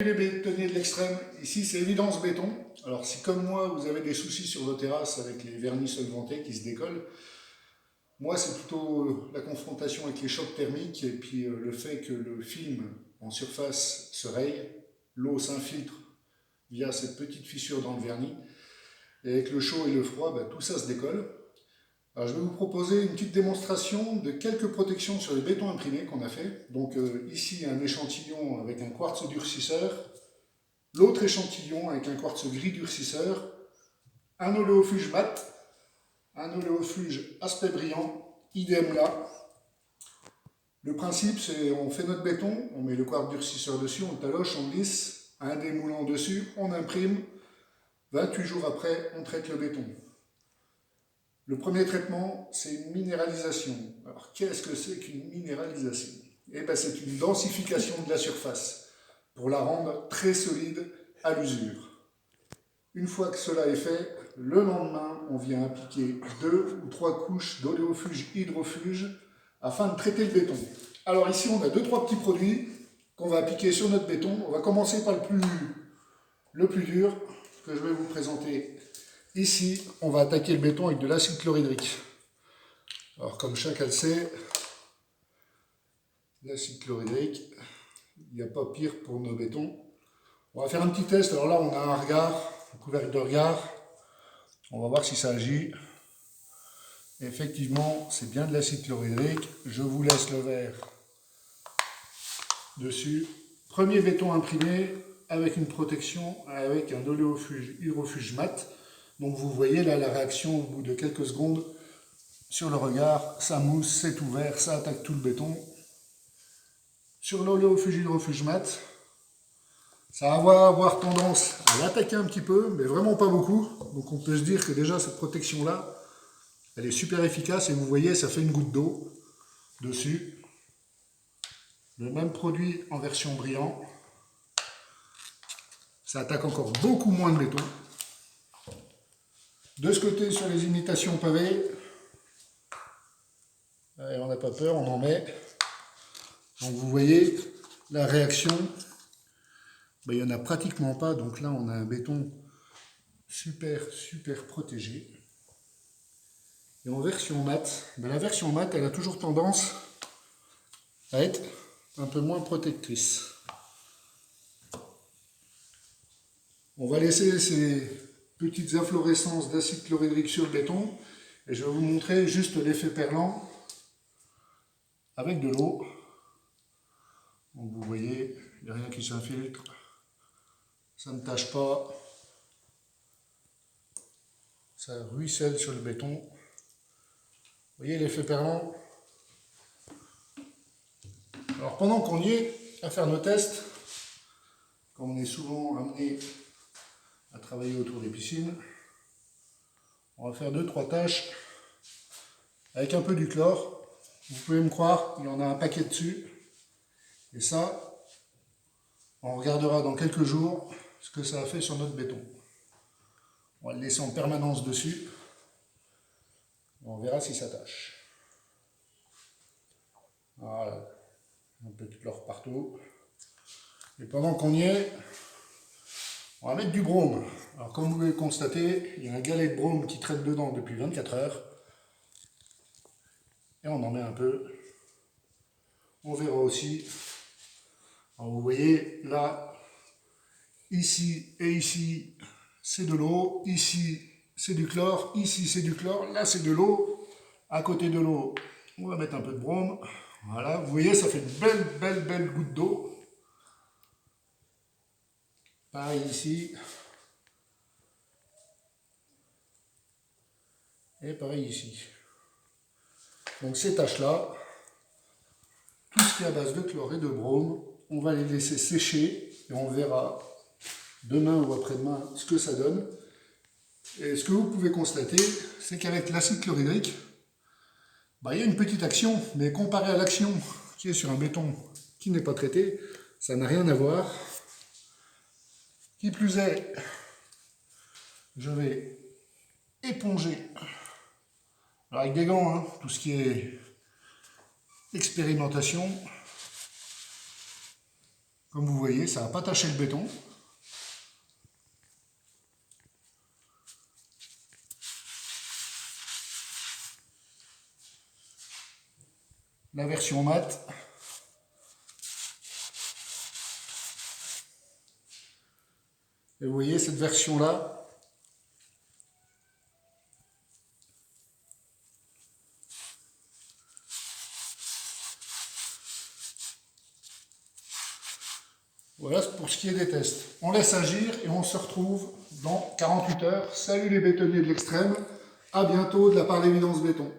Les bétonniers de l'extrême, ici c'est Évidence Béton. Alors si comme moi vous avez des soucis sur vos terrasses avec les vernis solventés qui se décollent, moi c'est plutôt la confrontation avec les chocs thermiques et puis le fait que le film en surface se raye, l'eau s'infiltre via cette petite fissure dans le vernis, et avec le chaud et le froid, tout ça se décolle. Alors je vais vous proposer une petite démonstration de quelques protections sur les bétons imprimés qu'on a fait. Donc ici un échantillon avec un quartz durcisseur, l'autre échantillon avec un quartz gris durcisseur, un oléofuge mat, un oléofuge aspect brillant, idem là. Le principe c'est on fait notre béton, on met le quartz durcisseur dessus, on le taloche, on glisse, un démoulant dessus, on imprime, 28 jours après on traite le béton. Le premier traitement, c'est une minéralisation. Alors, qu'est-ce que c'est qu'une minéralisation? Eh bien, c'est une densification de la surface pour la rendre très solide à l'usure. Une fois que cela est fait, le lendemain, on vient appliquer 2 ou 3 couches d'oléofuge hydrofuge afin de traiter le béton. Alors ici, on a 2-3 petits produits qu'on va appliquer sur notre béton. On va commencer par le plus dur que je vais vous présenter. Ici, on va attaquer le béton avec de l'acide chlorhydrique. Alors, comme chacun le sait, l'acide chlorhydrique, il n'y a pas pire pour nos bétons. On va faire un petit test. Alors là, on a un regard, un couvercle de regard. On va voir si ça agit. Effectivement, c'est bien de l'acide chlorhydrique. Je vous laisse le verre dessus. Premier béton imprimé avec une protection, avec un oléofuge hydrofuge mat. Donc vous voyez là la réaction au bout de quelques secondes sur le regard, ça mousse, c'est ouvert, ça attaque tout le béton. Sur l'oléofuge hydrofuge mat, ça va avoir tendance à l'attaquer un petit peu, mais vraiment pas beaucoup. Donc on peut se dire que déjà cette protection là, elle est super efficace et vous voyez ça fait une goutte d'eau dessus. Le même produit en version brillant, ça attaque encore beaucoup moins de béton. De ce côté, sur les imitations pavées, on n'a pas peur, on en met. Donc vous voyez, la réaction, il n'y en a pratiquement pas. Donc là, on a un béton super protégé. Et en version mat, la version mat, elle a toujours tendance à être un peu moins protectrice. On va laisser ces petites inflorescences d'acide chlorhydrique sur le béton et je vais vous montrer juste l'effet perlant avec de l'eau. Donc vous voyez, il n'y a rien qui s'infiltre, ça ne tâche pas, ça ruisselle sur le béton. Vous voyez l'effet perlant. Alors pendant qu'on y est à faire nos tests, comme on est souvent amené à travailler autour des piscines, on va faire 2-3 tâches avec un peu du chlore. Vous pouvez me croire, il y en a un paquet dessus. Et ça, on regardera dans quelques jours ce que ça a fait sur notre béton. On va le laisser en permanence dessus. On verra si ça tâche. Voilà, un peu de chlore partout. Et pendant qu'on y est, on va mettre du brome. Alors comme vous pouvez le constater, il y a un galet de brome qui traîne dedans depuis 24 heures. Et on en met un peu. On verra aussi. Alors vous voyez, là, ici et ici, c'est de l'eau. Ici, c'est du chlore. Ici, c'est du chlore. Là, c'est de l'eau. À côté de l'eau, on va mettre un peu de brome. Voilà, vous voyez, ça fait une belle goutte d'eau. Pareil ici. Et pareil ici. Donc ces taches-là, tout ce qui est à base de chlore et de brome, on va les laisser sécher et on verra demain ou après-demain ce que ça donne. Et ce que vous pouvez constater, c'est qu'avec l'acide chlorhydrique, il y a une petite action, mais comparé à l'action qui est sur un béton qui n'est pas traité, ça n'a rien à voir. Qui plus est, je vais éponger, alors avec des gants, hein, tout ce qui est expérimentation. Comme vous voyez, ça n'a pas taché le béton. La version mat. Et vous voyez cette version-là, voilà pour ce qui est des tests. On laisse agir et on se retrouve dans 48 heures. Salut les bétonniers de l'extrême, à bientôt de la part d'Évidence Béton.